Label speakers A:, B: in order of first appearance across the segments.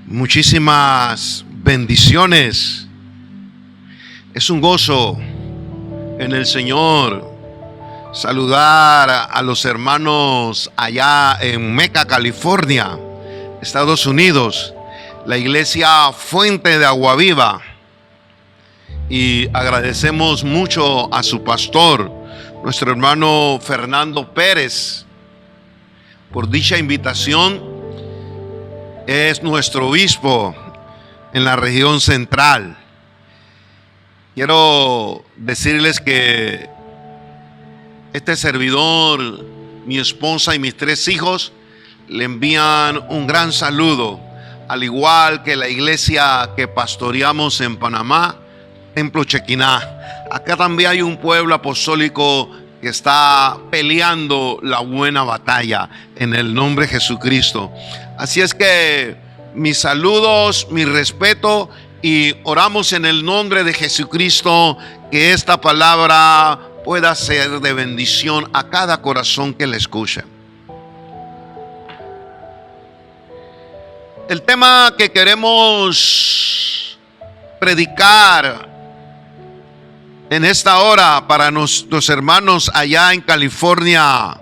A: Muchísimas bendiciones. Es un gozo en el Señor saludar a los hermanos allá en Meca, California, Estados Unidos, la iglesia Fuente de Agua Viva. Y agradecemos mucho a su pastor, nuestro hermano Fernando Pérez, por dicha invitación. Es nuestro obispo en la región central. Quiero decirles que este servidor, mi esposa y mis 3 hijos le envían un gran saludo, al igual que la iglesia que pastoreamos en Panamá, Templo Chequiná. Acá también hay un pueblo apostólico que está peleando la buena batalla en el nombre de Jesucristo. Así es que mis saludos, mi respeto, y oramos en el nombre de Jesucristo que esta palabra pueda ser de bendición a cada corazón que la escuche. El tema que queremos predicar en esta hora para nuestros hermanos allá en California,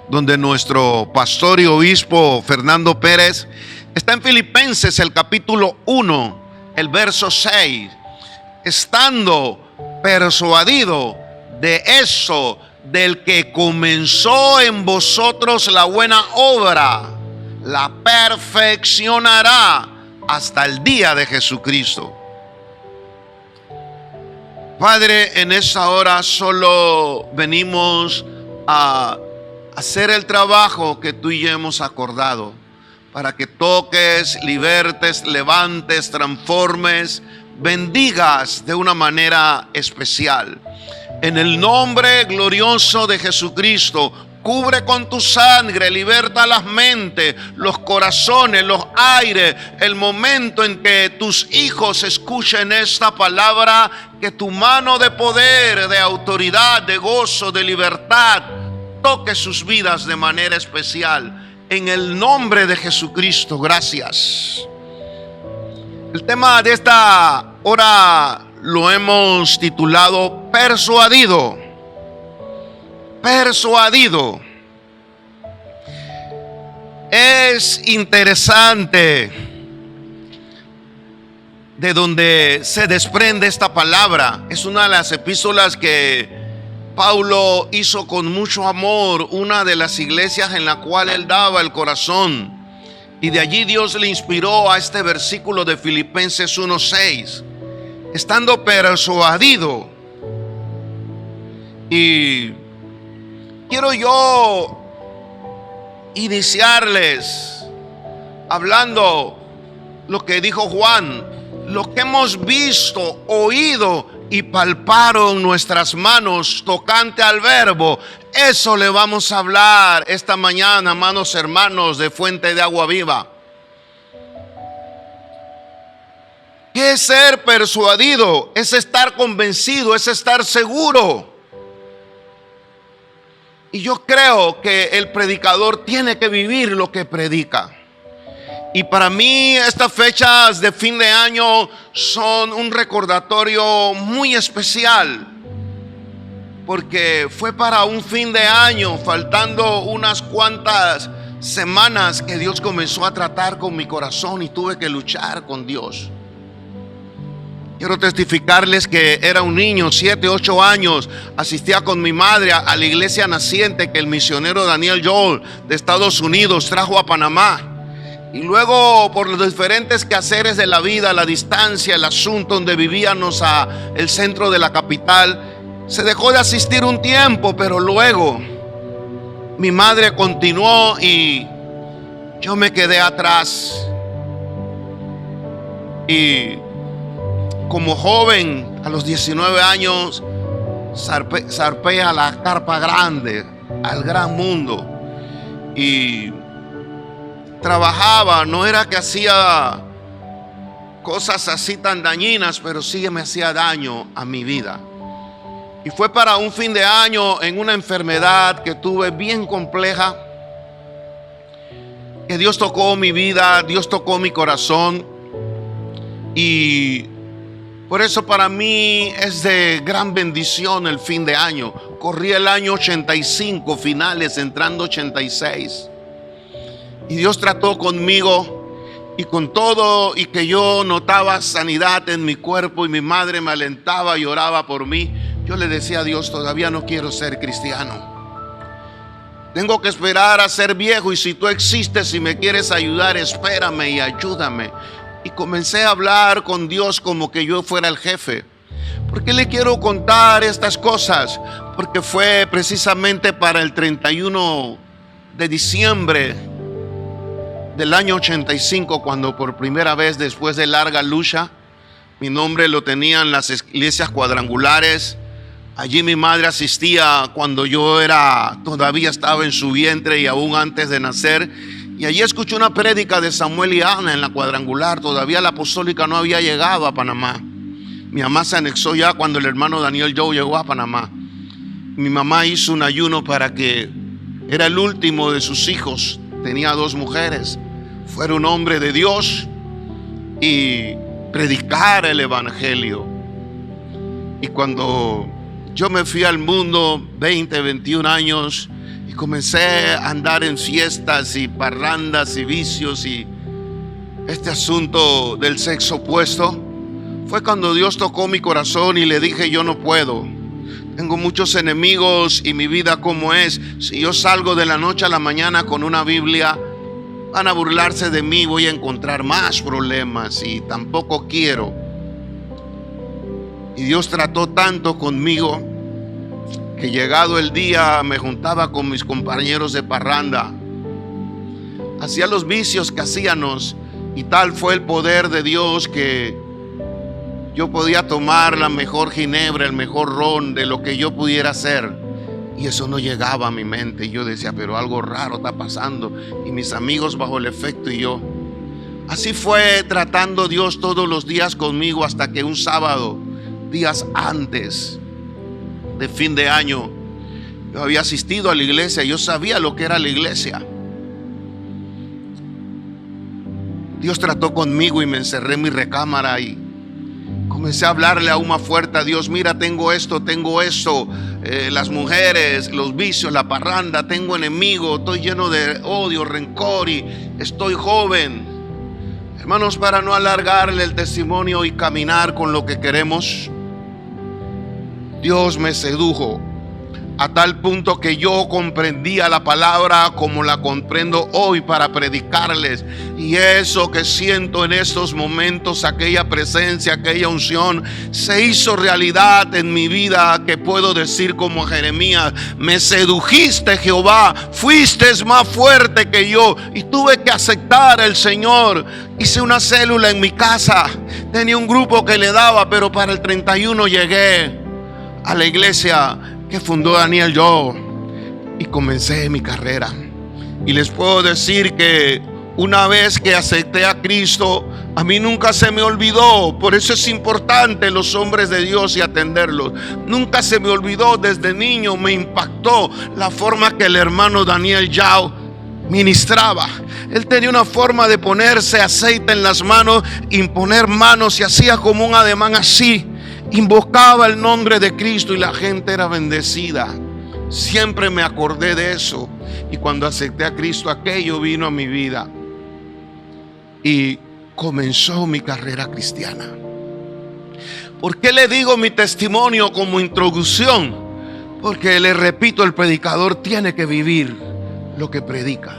A: donde nuestro pastor y obispo Fernando Pérez, está en Filipenses el capítulo 1, el verso 6. Estando persuadido de eso, del que comenzó en vosotros la buena obra, la perfeccionará hasta el día de Jesucristo. Padre, en esta hora solo venimos a hacer el trabajo que tú y yo hemos acordado, para que toques, libertes, levantes, transformes, bendigas de una manera especial. En el nombre glorioso de Jesucristo, cubre con tu sangre, liberta las mentes, los corazones, los aires, el momento en que tus hijos escuchen esta palabra, que tu mano de poder, de autoridad, de gozo, de libertad, toque sus vidas de manera especial. En el nombre de Jesucristo, gracias. El tema de esta hora lo hemos titulado Persuadido. Persuadido. Es interesante de donde se desprende esta palabra. Es una de las epístolas que Pablo hizo con mucho amor, una de las iglesias en la cual él daba el corazón. Y de allí Dios le inspiró a este versículo de Filipenses 1:6. Estando persuadido. Y quiero yo iniciarles hablando lo que dijo Juan, lo que hemos visto, oído y palparon nuestras manos tocante al verbo. Eso le vamos a hablar esta mañana, amados hermanos de Fuente de Agua Viva. ¿Qué es ser persuadido? Es estar convencido, es estar seguro. Y yo creo que el predicador tiene que vivir lo que predica. Y para mí estas fechas de fin de año son un recordatorio muy especial, porque fue para un fin de año, faltando unas cuantas semanas, que Dios comenzó a tratar con mi corazón y tuve que luchar con Dios. Quiero testificarles que era un niño, 7, 8 años, asistía con mi madre a la iglesia naciente que el misionero Daniel Joel de Estados Unidos trajo a Panamá. Y luego, por los diferentes quehaceres de la vida, la distancia, el asunto donde vivíamos a el centro de la capital, se dejó de asistir un tiempo, pero luego mi madre continuó y yo me quedé atrás. Y como joven, a los 19 años, zarpé a la carpa grande, al gran mundo. Y trabajaba, no era que hacía cosas así tan dañinas, pero sí me hacía daño a mi vida. Y fue para un fin de año en una enfermedad que tuve bien compleja, que Dios tocó mi vida, Dios tocó mi corazón. Y por eso para mí es de gran bendición el fin de año. Corrí el año 85, finales, entrando 86. Y Dios trató conmigo y con todo, y que yo notaba sanidad en mi cuerpo y mi madre me alentaba y oraba por mí. Yo le decía a Dios, todavía no quiero ser cristiano. Tengo que esperar a ser viejo, y si tú existes y me quieres ayudar, espérame y ayúdame. Y comencé a hablar con Dios como que yo fuera el jefe. ¿Por qué le quiero contar estas cosas? Porque fue precisamente para el 31 de diciembre del año 85 cuando por primera vez, después de larga lucha, mi nombre lo tenían las iglesias cuadrangulares. Allí mi madre asistía cuando yo todavía estaba en su vientre y aún antes de nacer. Y allí escuché una prédica de Samuel y Ana en la cuadrangular. Todavía la apostólica no había llegado a Panamá. Mi mamá se anexó ya cuando el hermano Daniel Joe llegó a Panamá. Mi mamá hizo un ayuno para que era el último de sus hijos. Tenía 2 mujeres. Fuera un hombre de Dios y predicar el evangelio. Y cuando yo me fui al mundo, 21 años, y comencé a andar en fiestas y parrandas y vicios y este asunto del sexo opuesto, fue cuando Dios tocó mi corazón y le dije, yo no puedo. Tengo muchos enemigos y mi vida como es. Si yo salgo de la noche a la mañana con una Biblia, van a burlarse de mí, voy a encontrar más problemas y tampoco quiero. Y Dios trató tanto conmigo que llegado el día me juntaba con mis compañeros de parranda, hacía los vicios que hacíamos, y tal fue el poder de Dios que yo podía tomar la mejor ginebra, el mejor ron de lo que yo pudiera hacer, y eso no llegaba a mi mente. Y yo decía, pero algo raro está pasando, y mis amigos bajo el efecto y yo. Así fue tratando Dios todos los días conmigo, hasta que un sábado, días antes de fin de año, yo había asistido a la iglesia. Yo sabía lo que era la iglesia. Dios trató conmigo y me encerré en mi recámara y comencé a hablarle aún más fuerte a Dios. Mira, tengo esto, las mujeres, los vicios, la parranda, tengo enemigos, estoy lleno de odio, rencor y estoy joven. Hermanos, para no alargarle el testimonio y caminar con lo que queremos, Dios me sedujo a tal punto que yo comprendía la palabra como la comprendo hoy para predicarles. Y eso que siento en estos momentos, aquella presencia, aquella unción, se hizo realidad en mi vida, que puedo decir como Jeremías, me sedujiste, Jehová, fuiste más fuerte que yo. Y tuve que aceptar al Señor. Hice una célula en mi casa, tenía un grupo que le daba, pero para el 31 llegué a la iglesia que fundó Daniel Joe y comencé mi carrera. Y les puedo decir que una vez que acepté a Cristo, a mí nunca se me olvidó. Por eso es importante los hombres de Dios y atenderlos. Nunca se me olvidó, desde niño me impactó la forma que el hermano Daniel Joe ministraba. Él tenía una forma de ponerse aceite en las manos, imponer manos, y hacía como un ademán así. Invocaba el nombre de Cristo y la gente era bendecida. Siempre me acordé de eso. Y cuando acepté a Cristo, aquello vino a mi vida y comenzó mi carrera cristiana. ¿Por qué le digo mi testimonio como introducción? Porque le repito, el predicador tiene que vivir lo que predica.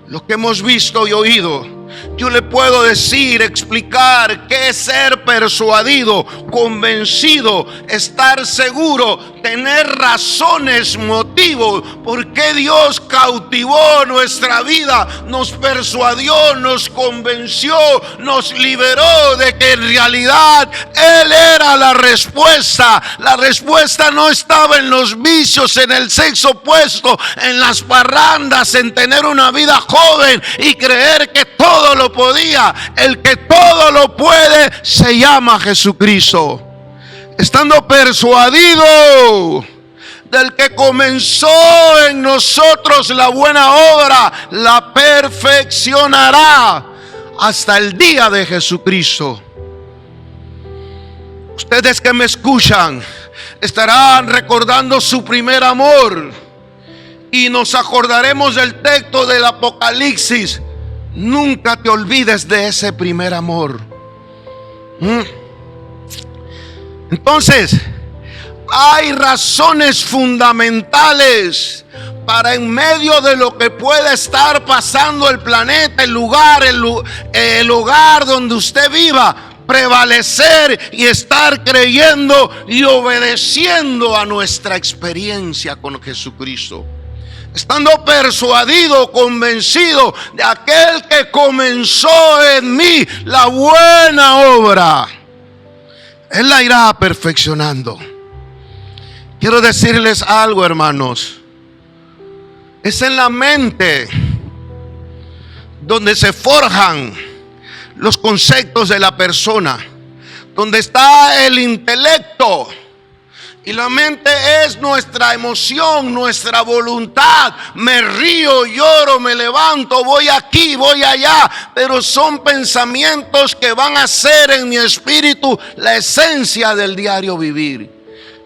A: Lo que hemos visto y oído, yo le puedo decir, explicar qué es ser persuadido, convencido, estar seguro, tener razones, motivos, por qué Dios cautivó nuestra vida, nos persuadió, nos convenció, nos liberó de que en realidad Él era la respuesta. La respuesta no estaba en los vicios, en el sexo opuesto, en las parrandas, en tener una vida joven y creer que todo lo podía. El que todo lo puede se llama Jesucristo. Estando persuadido del que comenzó en nosotros la buena obra, la perfeccionará hasta el día de Jesucristo. Ustedes que me escuchan estarán recordando su primer amor, y nos acordaremos del texto del Apocalipsis. Nunca te olvides de ese primer amor. Entonces, hay razones fundamentales para, en medio de lo que pueda estar pasando el planeta, el lugar donde usted viva, prevalecer y estar creyendo y obedeciendo a nuestra experiencia con Jesucristo, estando persuadido, convencido de aquel que comenzó en mí la buena obra, Él la irá perfeccionando. Quiero decirles algo, hermanos. Es en la mente donde se forjan los conceptos de la persona, donde está el intelecto. Y la mente es nuestra emoción, nuestra voluntad. Me río, lloro, me levanto, voy aquí, voy allá. Pero son pensamientos que van a ser en mi espíritu la esencia del diario vivir.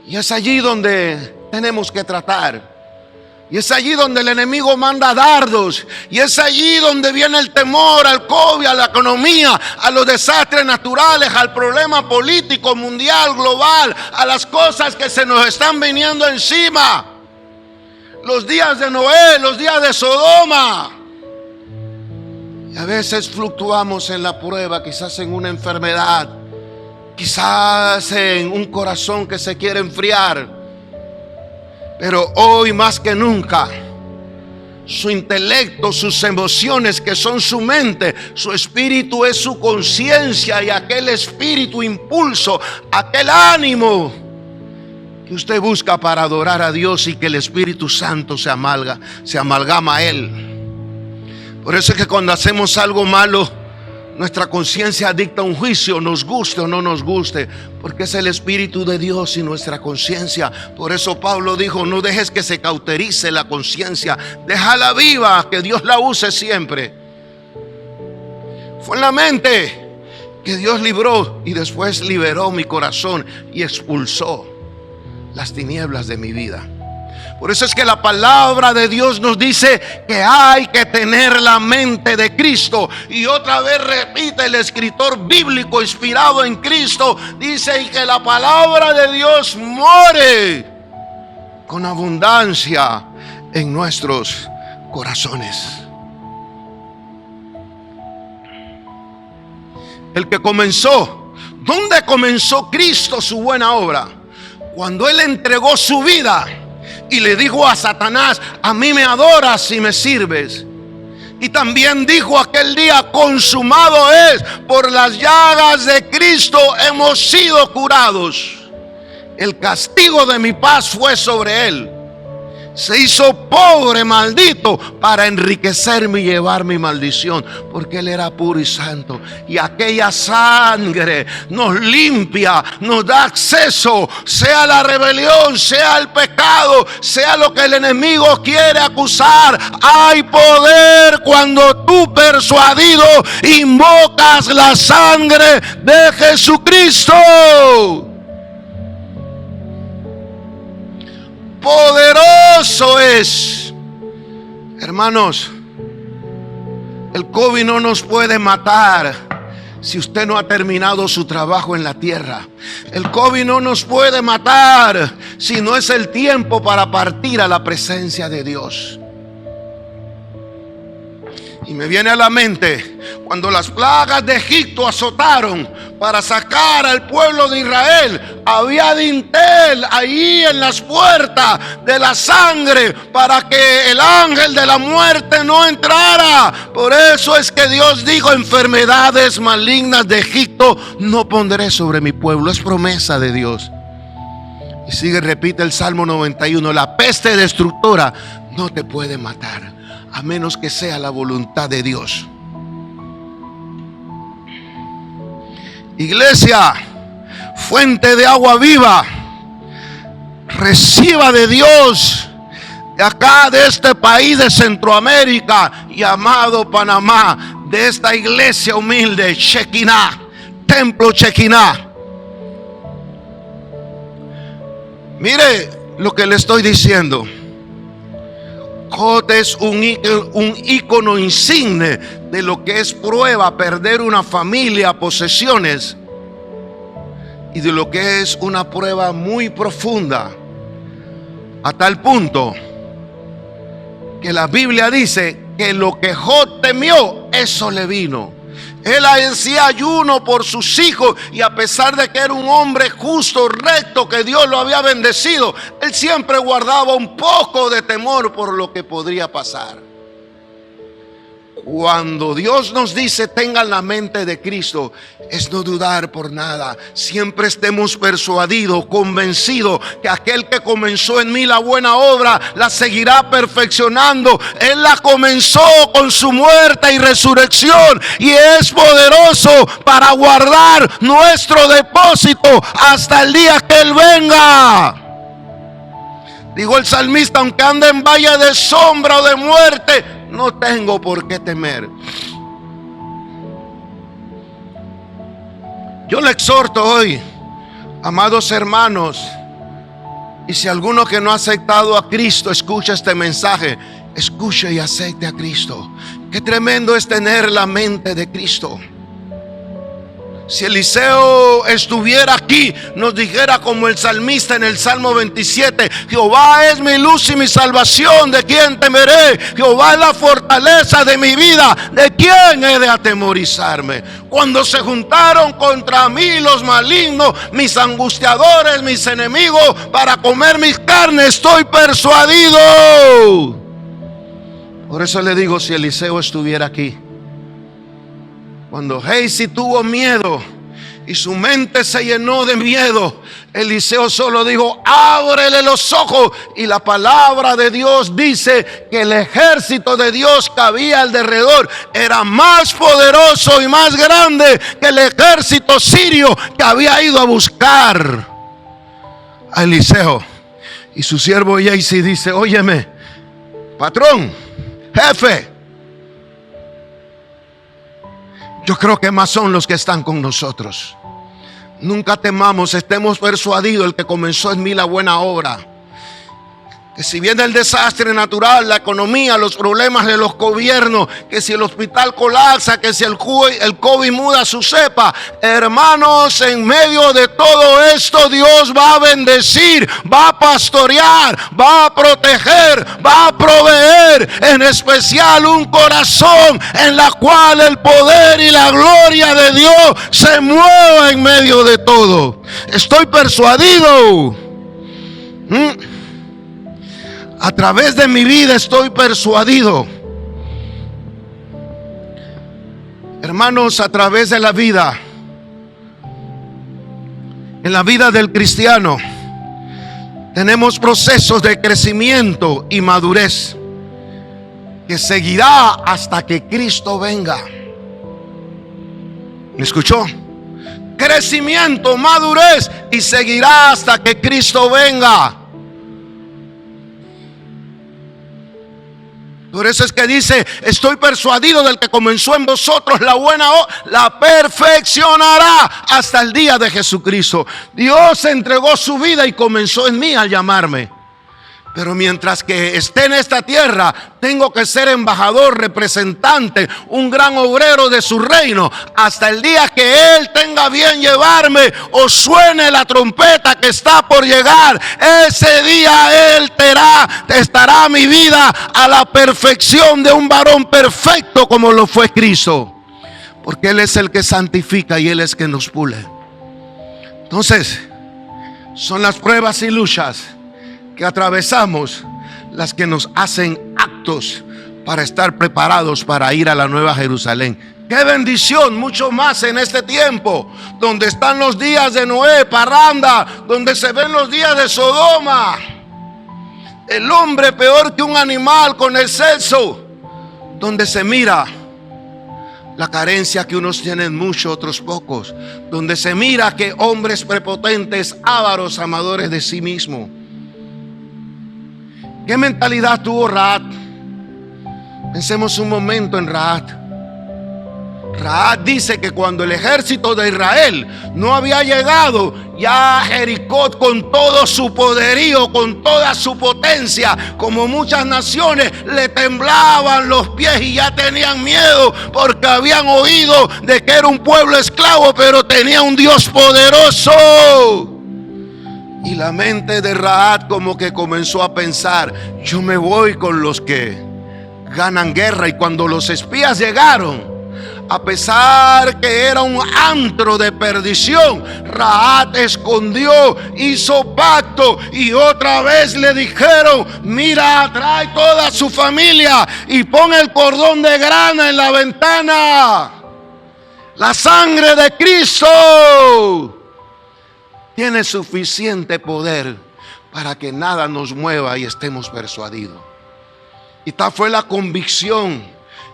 A: Y es allí donde tenemos que tratar. Y es allí donde el enemigo manda dardos. Y es allí donde viene el temor al COVID, a la economía, a los desastres naturales, al problema político, mundial, global, a las cosas que se nos están viniendo encima. Los días de Noé, los días de Sodoma. Y a veces fluctuamos en la prueba, quizás en una enfermedad, quizás en un corazón que se quiere enfriar. Pero hoy más que nunca, su intelecto, sus emociones, que son su mente, su espíritu es su conciencia, y aquel espíritu impulso, aquel ánimo que usted busca para adorar a Dios, y que el Espíritu Santo se amalgama a Él. Por eso es que cuando hacemos algo malo, nuestra conciencia dicta un juicio, nos guste o no nos guste, porque es el Espíritu de Dios y nuestra conciencia. Por eso Pablo dijo: no dejes que se cauterice la conciencia, déjala viva, que Dios la use siempre. Fue en la mente que Dios libró y después liberó mi corazón y expulsó las tinieblas de mi vida. Por eso es que la palabra de Dios nos dice que hay que tener la mente de Cristo. Y otra vez repite el escritor bíblico inspirado en Cristo, dice: y que la palabra de Dios more con abundancia en nuestros corazones. El que comenzó, ¿dónde comenzó Cristo su buena obra? Cuando Él entregó su vida y le dijo a Satanás: a mí me adoras si me sirves. Y también dijo aquel día: consumado es, por las llagas de Cristo hemos sido curados. El castigo de mi paz fue sobre Él. Se hizo pobre, maldito, para enriquecerme y llevar mi maldición, porque Él era puro y santo. Y aquella sangre nos limpia, nos da acceso, sea la rebelión, sea el pecado, sea lo que el enemigo quiere acusar. Hay poder cuando tú, persuadido, invocas la sangre de Jesucristo. Poderoso es. Hermanos, el COVID no nos puede matar si usted no ha terminado su trabajo en la tierra. El COVID no nos puede matar si no es el tiempo para partir a la presencia de Dios. Y me viene a la mente cuando las plagas de Egipto azotaron para sacar al pueblo de Israel. Había dintel ahí en las puertas de la sangre para que el ángel de la muerte no entrara. Por eso es que Dios dijo: enfermedades malignas de Egipto no pondré sobre mi pueblo. Es promesa de Dios. Y sigue, repite el Salmo 91: la peste destructora no te puede matar, a menos que sea la voluntad de Dios. Iglesia, fuente de agua viva, reciba de Dios, de acá, de este país de Centroamérica llamado Panamá, de esta iglesia humilde, Shekinah, Templo Shekinah. Mire lo que le estoy diciendo. Jot es un ícono insigne de lo que es prueba, perder una familia, posesiones, y de lo que es una prueba muy profunda, a tal punto que la Biblia dice que lo que Jot temió, eso le vino. Él hacía ayuno por sus hijos, y a pesar de que era un hombre justo, recto, que Dios lo había bendecido, él siempre guardaba un poco de temor por lo que podría pasar. Cuando Dios nos dice tengan la mente de Cristo, es no dudar por nada. Siempre estemos persuadidos, convencidos que aquel que comenzó en mí la buena obra la seguirá perfeccionando. Él la comenzó con su muerte y resurrección, y es poderoso para guardar nuestro depósito hasta el día que Él venga. Dijo el salmista: aunque ande en valle de sombra o de muerte, no tengo por qué temer. Yo le exhorto hoy, amados hermanos, y si alguno que no ha aceptado a Cristo escucha este mensaje, escuche y acepte a Cristo. Qué tremendo es tener la mente de Cristo. Si Eliseo estuviera aquí, nos dijera como el salmista en el Salmo 27: Jehová es mi luz y mi salvación, ¿de quién temeré? Jehová es la fortaleza de mi vida, ¿de quién he de atemorizarme? Cuando se juntaron contra mí los malignos, mis angustiadores, mis enemigos, para comer mis carnes, estoy persuadido. Por eso le digo, si Eliseo estuviera aquí, cuando Gehazi tuvo miedo y su mente se llenó de miedo, Eliseo solo dijo: ábrele los ojos. Y la palabra de Dios dice que el ejército de Dios que había alrededor era más poderoso y más grande que el ejército sirio que había ido a buscar a Eliseo. Y su siervo Gehazi dice: óyeme, patrón, jefe, yo creo que más son los que están con nosotros. Nunca temamos, estemos persuadidos, el que comenzó en mí la buena obra. Que si viene el desastre natural, la economía, los problemas de los gobiernos, que si el hospital colapsa, que si el COVID muda su cepa, hermanos, en medio de todo esto Dios va a bendecir, va a pastorear, va a proteger, va a proveer, en especial un corazón en la cual el poder y la gloria de Dios se mueva en medio de todo. Estoy persuadido. A través de mi vida estoy persuadido. Hermanos, a través de la vida, en la vida del cristiano, tenemos procesos de crecimiento y madurez que seguirá hasta que Cristo venga. ¿Me escuchó? Crecimiento, madurez, y seguirá hasta que Cristo venga. Por eso es que dice: estoy persuadido del que comenzó en vosotros la buena obra, la perfeccionará hasta el día de Jesucristo. Dios entregó su vida y comenzó en mí al llamarme. Pero mientras que esté en esta tierra, tengo que ser embajador, representante, un gran obrero de su reino, hasta el día que Él tenga bien llevarme o suene la trompeta que está por llegar. Ese día Él estará mi vida a la perfección de un varón perfecto como lo fue Cristo, porque Él es el que santifica y Él es el que nos pule. Entonces, son las pruebas y luchas que atravesamos las que nos hacen aptos para estar preparados para ir a la Nueva Jerusalén. ¡Qué bendición! Mucho más en este tiempo, donde están los días de Noé, parranda, donde se ven los días de Sodoma. El hombre peor que un animal con el sexo, donde se mira la carencia que unos tienen mucho, otros pocos, donde se mira que hombres prepotentes, ávaros, amadores de sí mismos. ¿Qué mentalidad tuvo Rahab? Pensemos un momento en Rahab. Rahab dice que cuando el ejército de Israel no había llegado ya a Jericó con todo su poderío, con toda su potencia, como muchas naciones, le temblaban los pies y ya tenían miedo porque habían oído de que era un pueblo esclavo, pero tenía un Dios poderoso. Y la mente de Rahab como que comenzó a pensar: yo me voy con los que ganan guerra. Y cuando los espías llegaron, a pesar que era un antro de perdición, Rahab escondió, hizo pacto, y otra vez le dijeron: mira, trae toda su familia y pon el cordón de grana en la ventana. La sangre de Cristo tiene suficiente poder para que nada nos mueva y estemos persuadidos. Y tal fue la convicción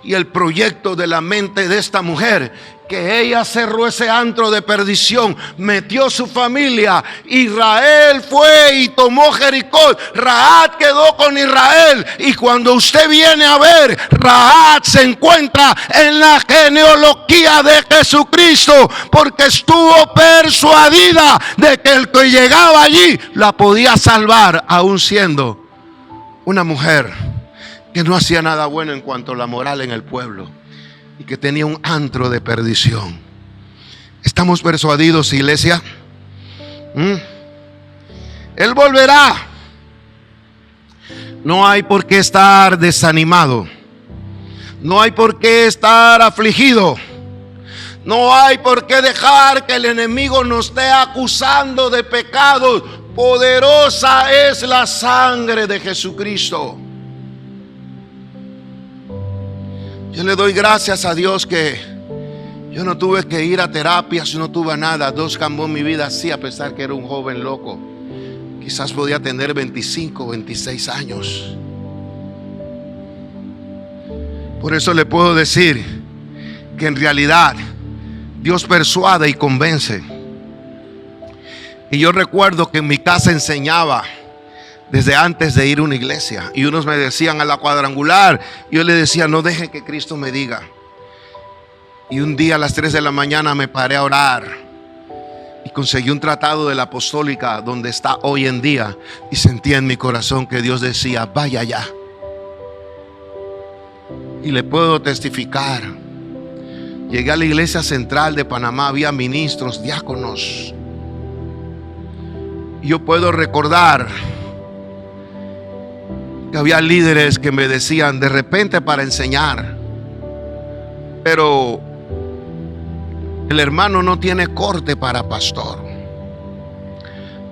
A: y el proyecto de la mente de esta mujer, que ella cerró ese antro de perdición, metió su familia. Israel fue y tomó Jericó. Rahab quedó con Israel. Y cuando usted viene a ver, Rahab se encuentra en la genealogía de Jesucristo, porque estuvo persuadida de que el que llegaba allí la podía salvar, aún siendo una mujer que no hacía nada bueno en cuanto a la moral en el pueblo y que tenía un antro de perdición. ¿Estamos persuadidos, iglesia? Él volverá. No hay por qué estar desanimado. No hay por qué estar afligido. No hay por qué dejar que el enemigo nos esté acusando de pecados. Poderosa es la sangre de Jesucristo. Yo le doy gracias a Dios que yo no tuve que ir a terapias, no tuve nada. Dios cambió mi vida así, a pesar que era un joven loco. Quizás podía tener 25, 26 años. Por eso le puedo decir que en realidad Dios persuade y convence. Y yo recuerdo que en mi casa enseñaba desde antes de ir a una iglesia, y unos me decían: a la cuadrangular. Yo le decía: no deje que Cristo me diga. Y un día a las 3 de la mañana me paré a orar y conseguí un tratado de la apostólica donde está hoy en día, y sentí en mi corazón que Dios decía: vaya allá. Y le puedo testificar, llegué a la iglesia central de Panamá, había ministros, diáconos, y yo puedo recordar que había líderes que me decían de repente para enseñar, pero el hermano no tiene corte para pastor.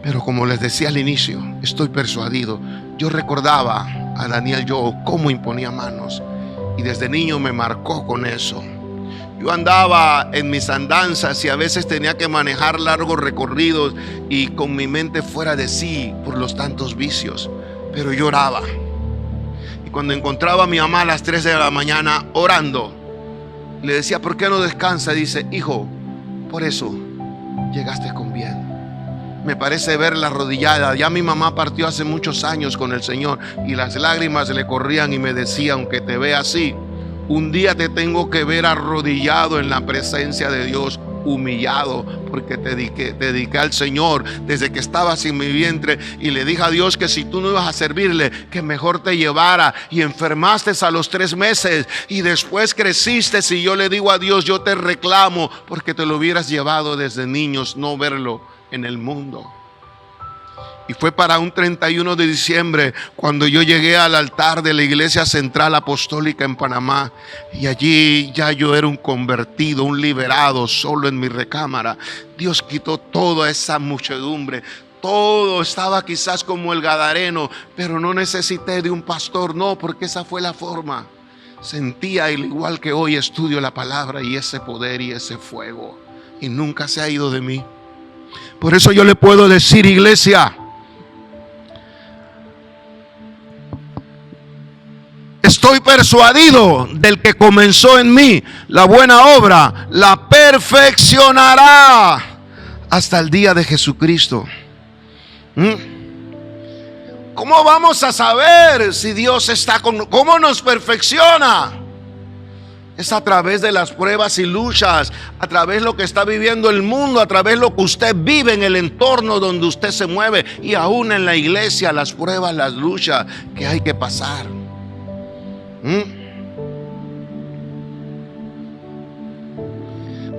A: Pero como les decía al inicio, estoy persuadido. Yo recordaba a Daniel Yo cómo imponía manos, y desde niño me marcó con eso. Yo andaba en mis andanzas y a veces tenía que manejar largos recorridos y con mi mente fuera de sí por los tantos vicios, pero yo oraba. Y cuando encontraba a mi mamá a las 3 de la mañana orando, le decía: ¿por qué no descansa? Dice: hijo, por eso llegaste con bien. Me parece verla arrodillada. Ya mi mamá partió hace muchos años con el Señor, y las lágrimas le corrían y me decía: aunque te vea así, un día te tengo que ver arrodillado en la presencia de Dios, humillado, porque te dediqué al Señor desde que estabas en mi vientre, y le dije a Dios que si tú no ibas a servirle, que mejor te llevara. Y enfermaste a los 3 meses y después creciste, y yo le digo a Dios: yo te reclamo porque te lo hubieras llevado desde niños, no verlo en el mundo. Y fue para un 31 de diciembre cuando yo llegué al altar de la Iglesia Central Apostólica en Panamá, y allí ya yo era un convertido, un liberado, solo en mi recámara. Dios quitó toda esa muchedumbre. Todo estaba quizás como el Gadareno, pero no necesité de un pastor, no, porque esa fue la forma. Sentía, igual que hoy, estudio la palabra, y ese poder y ese fuego, y nunca se ha ido de mí. Por eso yo le puedo decir, iglesia, estoy persuadido del que comenzó en mí la buena obra, la perfeccionará hasta el día de Jesucristo. ¿Cómo vamos a saber si Dios está con, cómo nos perfecciona? Es a través de las pruebas y luchas, a través de lo que está viviendo el mundo, a través de lo que usted vive en el entorno donde usted se mueve, y aún en la iglesia, las pruebas, las luchas que hay que pasar.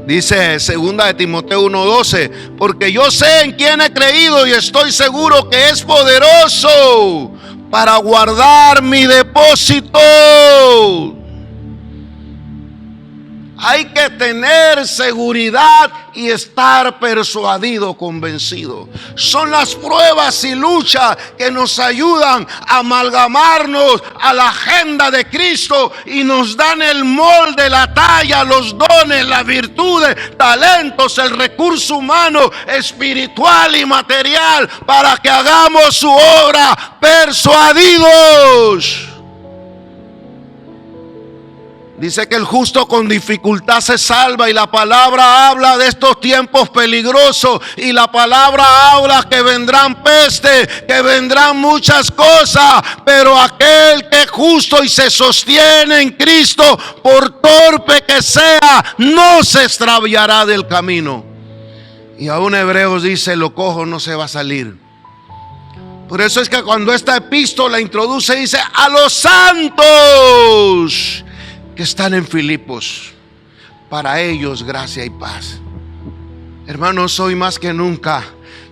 A: Dice 2 de Timoteo 1:12, porque yo sé en quién he creído y estoy seguro que es poderoso para guardar mi depósito. Hay que tener seguridad y estar persuadido, convencido. Son las pruebas y luchas que nos ayudan a amalgamarnos a la agenda de Cristo y nos dan el molde, la talla, los dones, las virtudes, talentos, el recurso humano, espiritual y material para que hagamos su obra persuadidos. Dice que el justo con dificultad se salva, y la palabra habla de estos tiempos peligrosos, y la palabra habla que vendrán peste, que vendrán muchas cosas, pero aquel que es justo y se sostiene en Cristo, por torpe que sea, no se extraviará del camino. Y aún Hebreos dice, lo cojo no se va a salir. Por eso es que cuando esta epístola introduce, dice a los santos que están en Filipos, para ellos gracia y paz. Hermanos, hoy más que nunca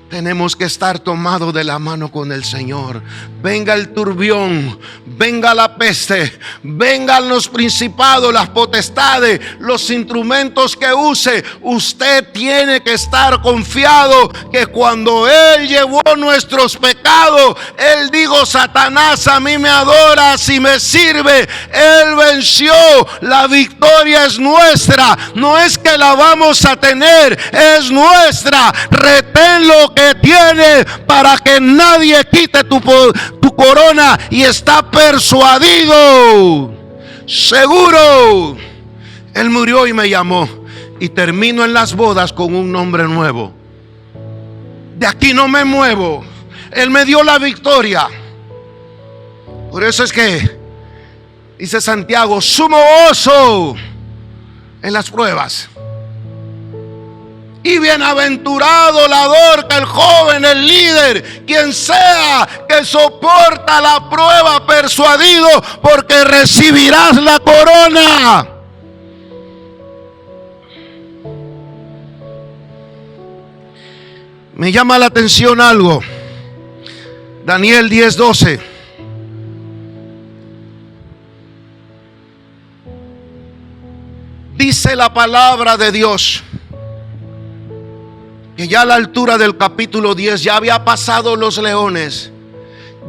A: tenemos que estar tomados de la mano con el Señor. Venga el turbión, venga la peste, vengan los principados, las potestades, los instrumentos que use. Usted tiene que estar confiado que cuando Él llevó nuestros pecados, Él dijo, Satanás, a mí me adoras y me sirve. Él venció, la victoria es nuestra. No es que la vamos a tener, es nuestra. Retén lo que tiene para que nadie quite tu corona, y está persuadido, seguro. Él murió y me llamó, y termino en las bodas con un nombre nuevo. De aquí no me muevo. Él me dio la victoria. Por eso es que dice Santiago, sumo gozo en las pruebas. Y bienaventurado la Dorca, el joven, el líder, quien sea que soporta la prueba, persuadido, porque recibirás la corona. Me llama la atención algo. Daniel 10:12. Dice la palabra de Dios que ya a la altura del capítulo 10 ya había pasado los leones.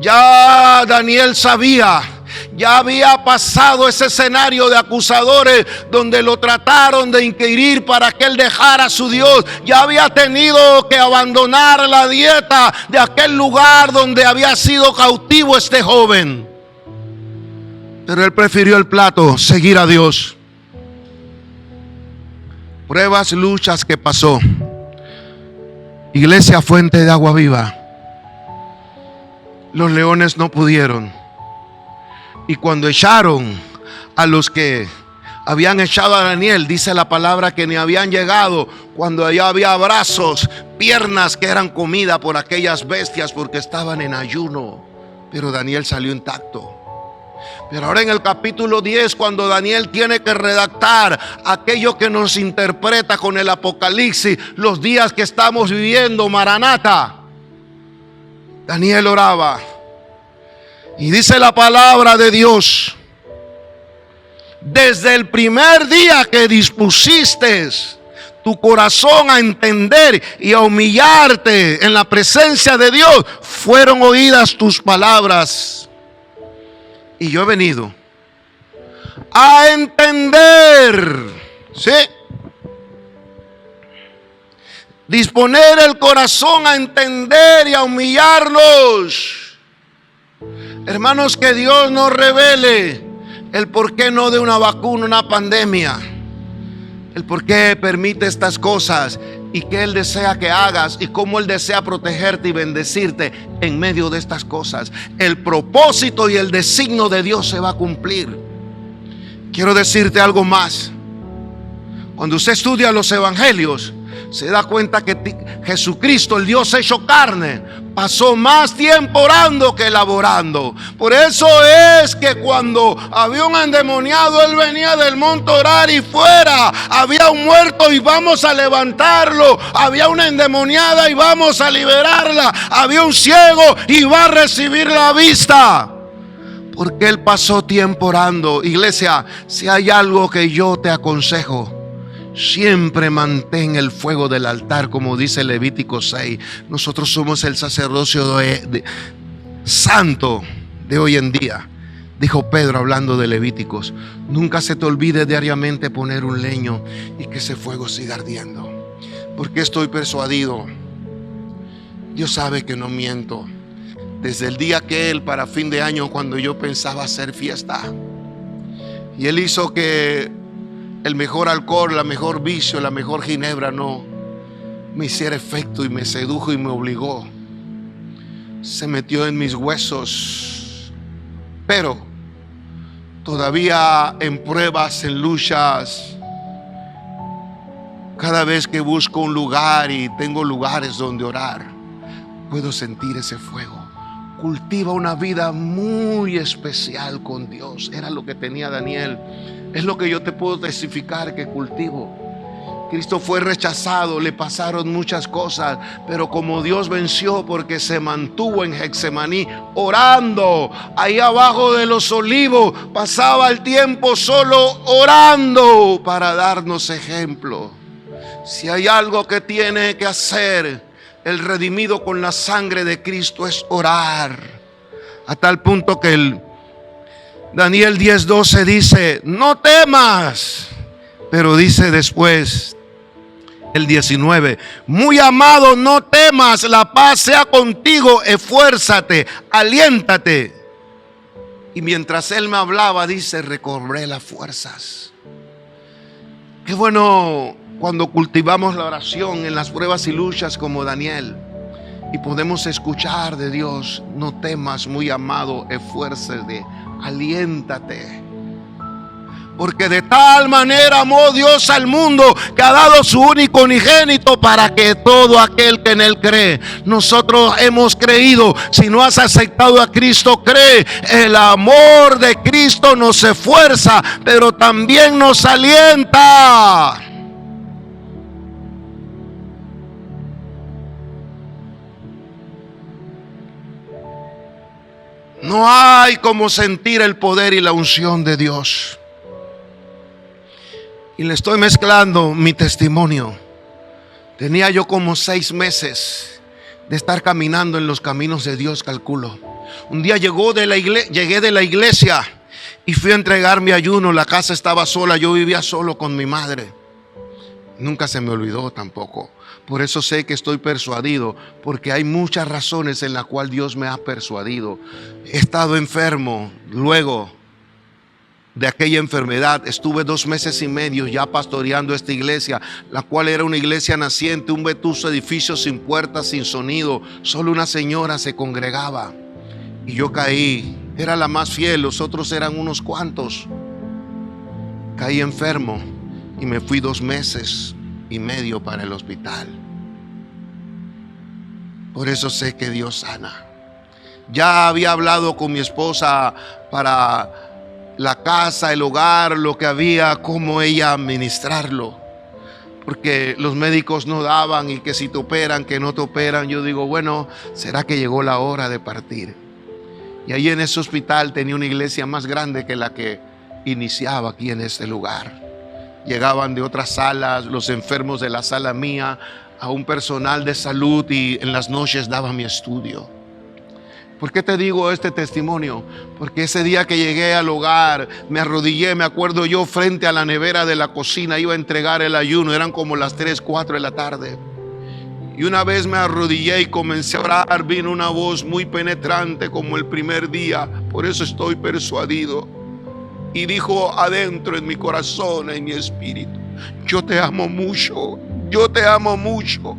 A: Ya Daniel sabía, ya había pasado ese escenario de acusadores donde lo trataron de inquirir para que él dejara a su Dios. Ya había tenido que abandonar la dieta de aquel lugar donde había sido cautivo este joven. Pero él prefirió el plato, seguir a Dios. Pruebas, luchas que pasó. Iglesia Fuente de Agua Viva, los leones no pudieron. Y cuando echaron a los que habían echado a Daniel, dice la palabra que ni habían llegado, cuando allá había brazos, piernas que eran comida por aquellas bestias porque estaban en ayuno. Pero Daniel salió intacto. Pero ahora en el capítulo 10, cuando Daniel tiene que redactar aquello que nos interpreta con el Apocalipsis, los días que estamos viviendo, Maranata, Daniel oraba. Y dice la palabra de Dios, desde el primer día que dispusiste tu corazón a entender y a humillarte en la presencia de Dios, fueron oídas tus palabras. Y yo he venido a entender, ¿sí? Disponer el corazón a entender y a humillarnos. Hermanos, que Dios nos revele el por qué no de una vacuna, una pandemia. El por qué permite estas cosas. y qué Él desea que hagas y cómo Él desea protegerte y bendecirte en medio de estas cosas. El propósito y el designio de Dios se va a cumplir. Quiero decirte algo más. Cuando usted estudia los evangelios, se da cuenta que Jesucristo, el Dios hecho carne, pasó más tiempo orando que laborando. Por eso es que cuando había un endemoniado, Él venía del monte a orar y fuera. Había un muerto y vamos a levantarlo. Había una endemoniada y vamos a liberarla. Había un ciego y va a recibir la vista. Porque Él pasó tiempo orando. Iglesia, si hay algo que yo te aconsejo, siempre mantén el fuego del altar, como dice Levítico 6. Nosotros somos el sacerdocio santo de hoy en día, dijo Pedro hablando de Levíticos. Nunca se te olvide diariamente poner un leño y que ese fuego siga ardiendo. Porque estoy persuadido, Dios sabe que no miento. Desde el día que Él, para fin de año, cuando yo pensaba hacer fiesta, y Él hizo que el mejor alcohol, la mejor vicio, la mejor ginebra no me hiciera efecto, y me sedujo y me obligó. Se metió en mis huesos. Pero todavía en pruebas, en luchas, cada vez que busco un lugar y tengo lugares donde orar, puedo sentir ese fuego. Cultiva una vida muy especial con Dios. Era lo que tenía Daniel. Es lo que yo te puedo testificar que cultivo. Cristo fue rechazado, le pasaron muchas cosas, pero como Dios venció, porque se mantuvo en Getsemaní orando, ahí abajo de los olivos, pasaba el tiempo solo orando para darnos ejemplo. Si hay algo que tiene que hacer el redimido con la sangre de Cristo, es orar. A tal punto que el Daniel 10:12 dice: no temas. Pero dice después el 19: muy amado, no temas, la paz sea contigo, esfuérzate, aliéntate. Y mientras él me hablaba, dice: recobré las fuerzas. Qué bueno cuando cultivamos la oración en las pruebas y luchas como Daniel, y podemos escuchar de Dios: no temas, muy amado, esfuérzate, aliéntate. Porque de tal manera amó Dios al mundo, que ha dado su único unigénito, para que todo aquel que en Él cree. Nosotros hemos creído. Si no has aceptado a Cristo, cree. El amor de Cristo nos esfuerza, pero también nos alienta. No hay como sentir el poder y la unción de Dios. Y le estoy mezclando mi testimonio. Tenía yo como 6 meses de estar caminando en los caminos de Dios, calculo. Un día llegué de la iglesia y fui a entregar mi ayuno. La casa estaba sola, yo vivía solo con mi madre. Nunca se me olvidó tampoco. Por eso sé que estoy persuadido, porque hay muchas razones en las cuales Dios me ha persuadido. He estado enfermo. Luego de aquella enfermedad estuve 2 meses y medio ya pastoreando esta iglesia, la cual era una iglesia naciente, un vetusto edificio sin puertas, sin sonido. Solo una señora se congregaba. Y yo caí. Era la más fiel, los otros eran unos cuantos. Caí enfermo y me fui 2 meses y medio para el hospital. Por eso sé que Dios sana. Ya había hablado con mi esposa para la casa, el hogar, lo que había, cómo ella administrarlo, porque los médicos no daban, y que si te operan, que no te operan. Yo digo, bueno, será que llegó la hora de partir. Y ahí en ese hospital tenía una iglesia más grande que la que iniciaba aquí en este lugar. Llegaban de otras salas los enfermos de la sala mía, a un personal de salud, y en las noches daba mi estudio. ¿Por qué te digo este testimonio? Porque ese día que llegué al hogar, me arrodillé, me acuerdo yo, frente a la nevera de la cocina, iba a entregar el ayuno, eran como las 3, 4 de la tarde. Y una vez me arrodillé y comencé a orar, vino una voz muy penetrante como el primer día. Por eso estoy persuadido. Y dijo adentro en mi corazón, en mi espíritu: yo te amo mucho, yo te amo mucho.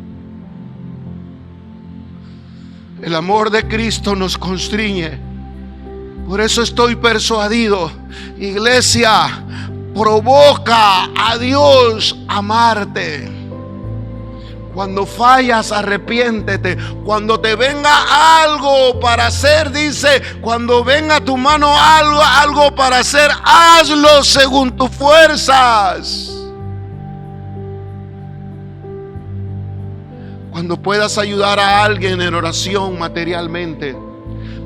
A: El amor de Cristo nos constriñe. Por eso estoy persuadido, iglesia, provoca a Dios a amarte. Cuando fallas, arrepiéntete. Cuando te venga algo para hacer, dice, cuando venga a tu mano algo para hacer, hazlo según tus fuerzas. Cuando puedas ayudar a alguien en oración materialmente.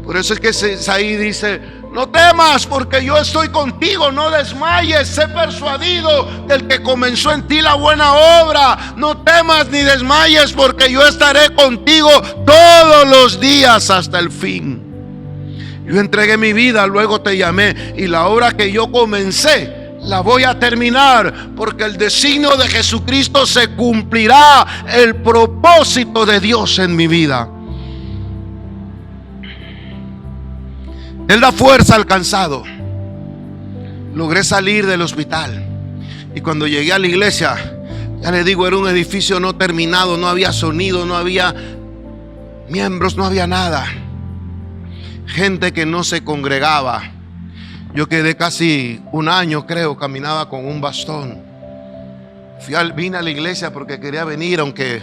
A: Por eso es que ahí dice, no temas porque yo estoy contigo, no desmayes, sé persuadido del que comenzó en ti la buena obra. No temas ni desmayes porque yo estaré contigo todos los días hasta el fin. Yo entregué mi vida, luego te llamé, y la obra que yo comencé la voy a terminar, porque el designio de Jesucristo se cumplirá, el propósito de Dios en mi vida. Él da fuerza al cansado. Logré salir del hospital, y cuando llegué a la iglesia, ya les digo, era un edificio no terminado, no había sonido, no había miembros, no había nada. Gente que no se congregaba. Yo quedé casi un año, creo, caminaba con un bastón. Vine a la iglesia porque quería venir, aunque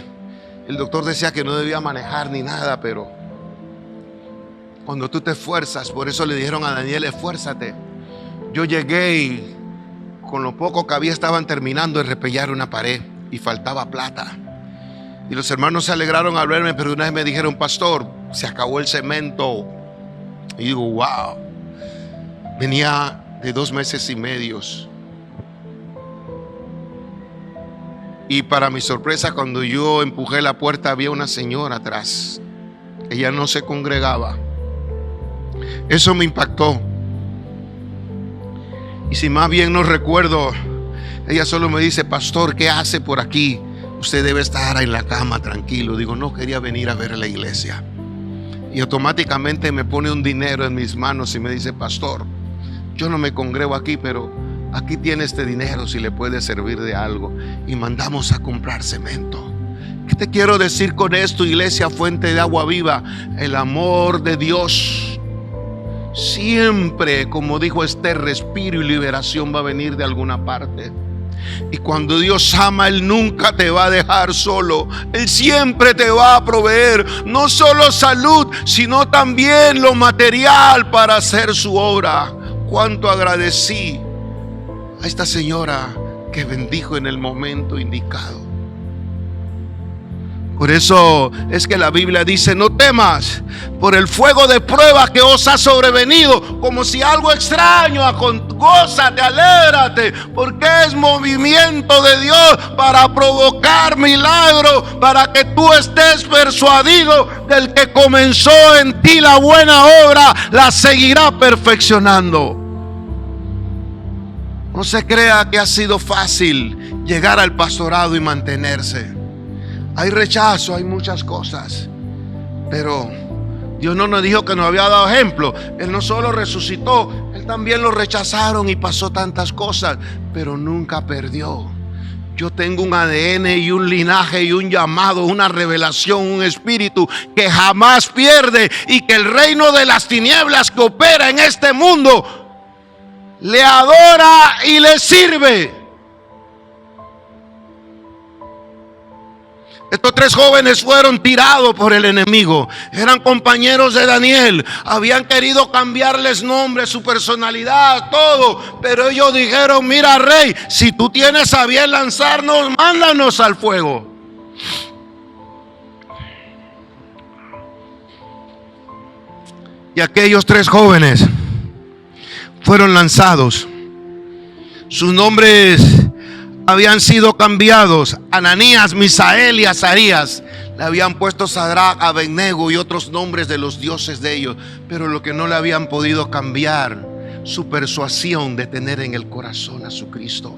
A: el doctor decía que no debía manejar ni nada, pero cuando tú te esfuerzas, por eso le dijeron a Daniel, esfuérzate. Yo llegué y con lo poco que había estaban terminando de repellar una pared y faltaba plata. Y los hermanos se alegraron al verme, pero una vez me dijeron, pastor, se acabó el cemento. Y digo, wow. Venía de 2 meses y medio. Y para mi sorpresa, cuando yo empujé la puerta, había una señora atrás. Ella no se congregaba. Eso me impactó. Y si más bien no recuerdo, ella solo me dice, pastor, ¿qué hace por aquí? Usted debe estar en la cama tranquilo. Digo, no, quería venir a ver la iglesia. Y automáticamente me pone un dinero en mis manos y me dice, pastor, yo no me congrego aquí, pero aquí tiene este dinero si le puede servir de algo. Y mandamos a comprar cemento. ¿Qué te quiero decir con esto, iglesia, fuente de agua viva? El amor de Dios siempre, como dijo Esther, respiro y liberación va a venir de alguna parte. Y cuando Dios ama, Él nunca te va a dejar solo. Él siempre te va a proveer no solo salud, sino también lo material para hacer su obra. Cuánto agradecí a esta señora que bendijo en el momento indicado. Por eso es que la Biblia dice, no temas por el fuego de prueba que os ha sobrevenido, como si algo extraño. Gózate, alégrate, porque es movimiento de Dios para provocar milagros, para que tú estés persuadido del que comenzó en ti la buena obra, la seguirá perfeccionando. No se crea que ha sido fácil llegar al pastorado y mantenerse. Hay rechazo, hay muchas cosas, pero Dios no nos dijo que nos había dado ejemplo. Él no solo resucitó, Él también lo rechazaron y pasó tantas cosas, pero nunca perdió. Yo tengo un ADN y un linaje y un llamado, una revelación, un espíritu que jamás pierde, y que el reino de las tinieblas que opera en este mundo le adora y le sirve. Estos 3 jóvenes fueron tirados por el enemigo. Eran compañeros de Daniel. Habían querido cambiarles nombre, su personalidad, todo. Pero ellos dijeron, mira, rey, si tú tienes a bien lanzarnos, mándanos al fuego. Y aquellos 3 jóvenes fueron lanzados. Sus nombres habían sido cambiados. Ananías, Misael y Azarías. Le habían puesto Sadrach, Abednego y otros nombres de los dioses de ellos. Pero lo que no le habían podido cambiar, su persuasión de tener en el corazón a su Cristo.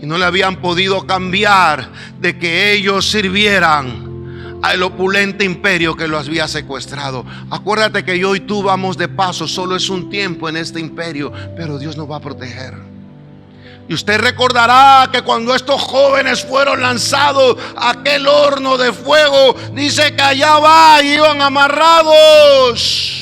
A: Y no le habían podido cambiar de que ellos sirvieran al opulente imperio que los había secuestrado. Acuérdate que yo y tú vamos de paso. Solo es un tiempo en este imperio, pero Dios nos va a proteger. Y usted recordará que cuando estos jóvenes fueron lanzados a aquel horno de fuego, dice que allá va y iban amarrados.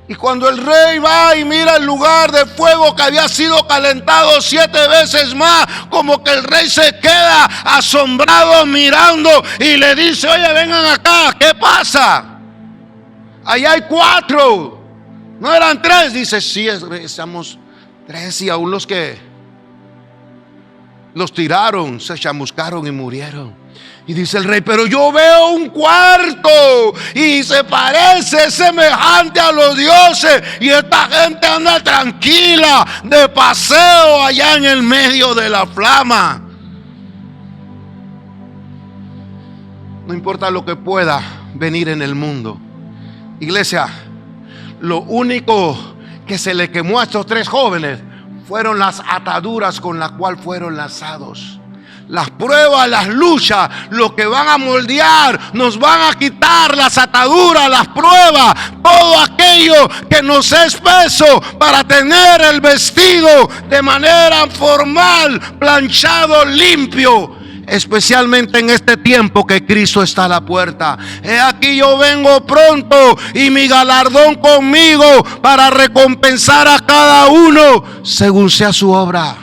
A: Y cuando el rey va y mira el lugar de fuego que había sido calentado 7 veces más, como que el rey se queda asombrado mirando y le dice: oye, vengan acá, ¿qué pasa? Allá hay 4, no eran 3. Dice: sí, somos 3, y aún los que los tiraron se chamuscaron y murieron. Y dice el rey: pero yo veo un cuarto y se parece semejante a los dioses, y esta gente anda tranquila de paseo allá en el medio de la flama. No importa lo que pueda venir en el mundo, iglesia, lo único que se le quemó a estos 3 jóvenes fueron las ataduras con las cuales fueron lanzados. Las pruebas, las luchas, lo que van a moldear, nos van a quitar las ataduras, las pruebas, todo aquello que nos es peso para tener el vestido de manera formal, planchado, limpio. Especialmente en este tiempo que Cristo está a la puerta. He aquí yo vengo pronto, y mi galardón conmigo para recompensar a cada uno según sea su obra.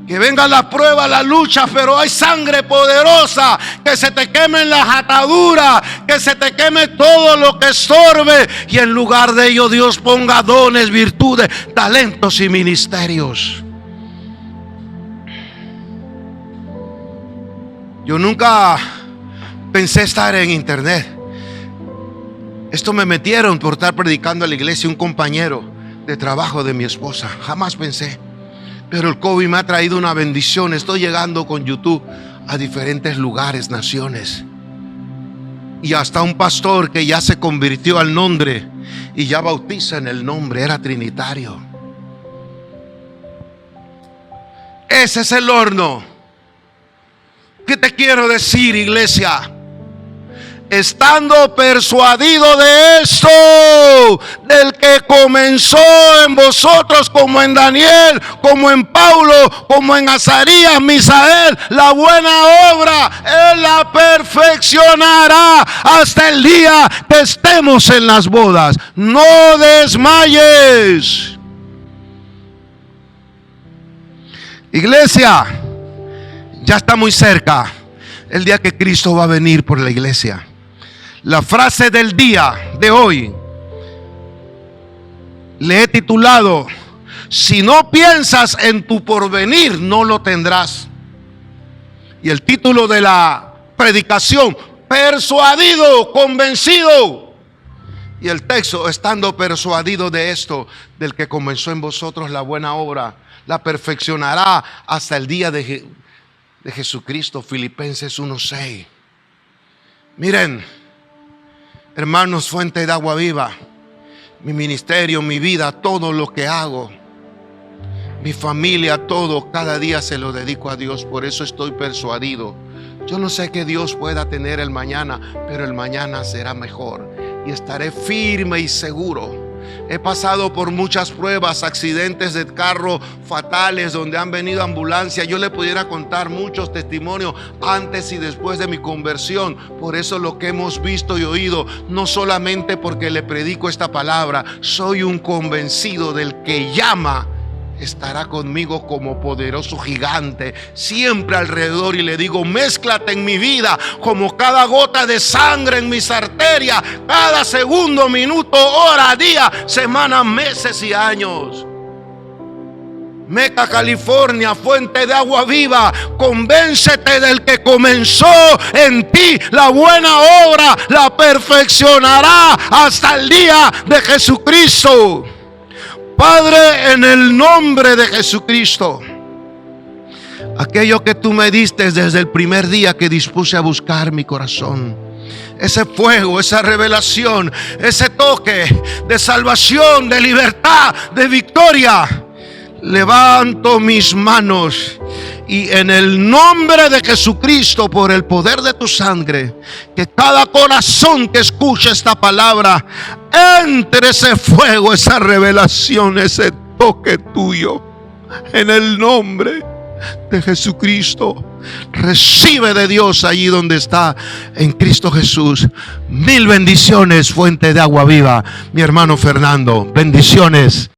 A: Que venga la prueba, la lucha, pero hay sangre poderosa. Que se te quemen las ataduras, que se te queme todo lo que estorbe, y en lugar de ello Dios ponga dones, virtudes, talentos y ministerios. Yo nunca pensé estar en internet. Esto me metieron por estar predicando a la iglesia un compañero de trabajo de mi esposa. Jamás pensé. Pero el COVID me ha traído una bendición. Estoy llegando con YouTube a diferentes lugares, naciones. Y hasta un pastor que ya se convirtió al nombre y ya bautiza en el nombre, era trinitario. Ese es el horno. ¿Qué te quiero decir, iglesia? Estando persuadido de esto, del que comenzó en vosotros, como en Daniel, como en Paulo, como en Azarías, Misael, la buena obra, Él la perfeccionará hasta el día que estemos en las bodas. No desmayes, iglesia. Ya está muy cerca el día que Cristo va a venir por la iglesia. La frase del día de hoy le he titulado: si no piensas en tu porvenir, no lo tendrás. Y el título de la predicación: persuadido, convencido. Y el texto: estando persuadido de esto, del que comenzó en vosotros la buena obra, la perfeccionará hasta el día de Jesucristo. Filipenses 1:6. Miren, hermanos, fuente de agua viva, mi ministerio, mi vida, todo lo que hago, mi familia, todo, cada día se lo dedico a Dios. Por eso estoy persuadido. Yo no sé qué Dios pueda tener el mañana, pero el mañana será mejor y estaré firme y seguro. He pasado por muchas pruebas, accidentes de carro fatales donde han venido ambulancias. Yo le pudiera contar muchos testimonios antes y después de mi conversión. Por eso lo que hemos visto y oído, no solamente porque le predico esta palabra, soy un convencido del que llama estará conmigo como poderoso gigante, siempre alrededor. Y le digo: mézclate en mi vida como cada gota de sangre en mis arterias, cada segundo, minuto, hora, día, semana, meses y años. Meca, California, fuente de agua viva, convéncete del que comenzó en ti la buena obra, la perfeccionará hasta el día de Jesucristo. Padre, en el nombre de Jesucristo, aquello que tú me diste desde el primer día que dispuse a buscar mi corazón, ese fuego, esa revelación, ese toque de salvación, de libertad, de victoria, levanto mis manos y en el nombre de Jesucristo, por el poder de tu sangre, que cada corazón que escuche esta palabra entre ese fuego, esa revelación, ese toque tuyo. En el nombre de Jesucristo, recibe de Dios allí donde está, en Cristo Jesús. Mil bendiciones, fuente de agua viva. Mi hermano Fernando, bendiciones.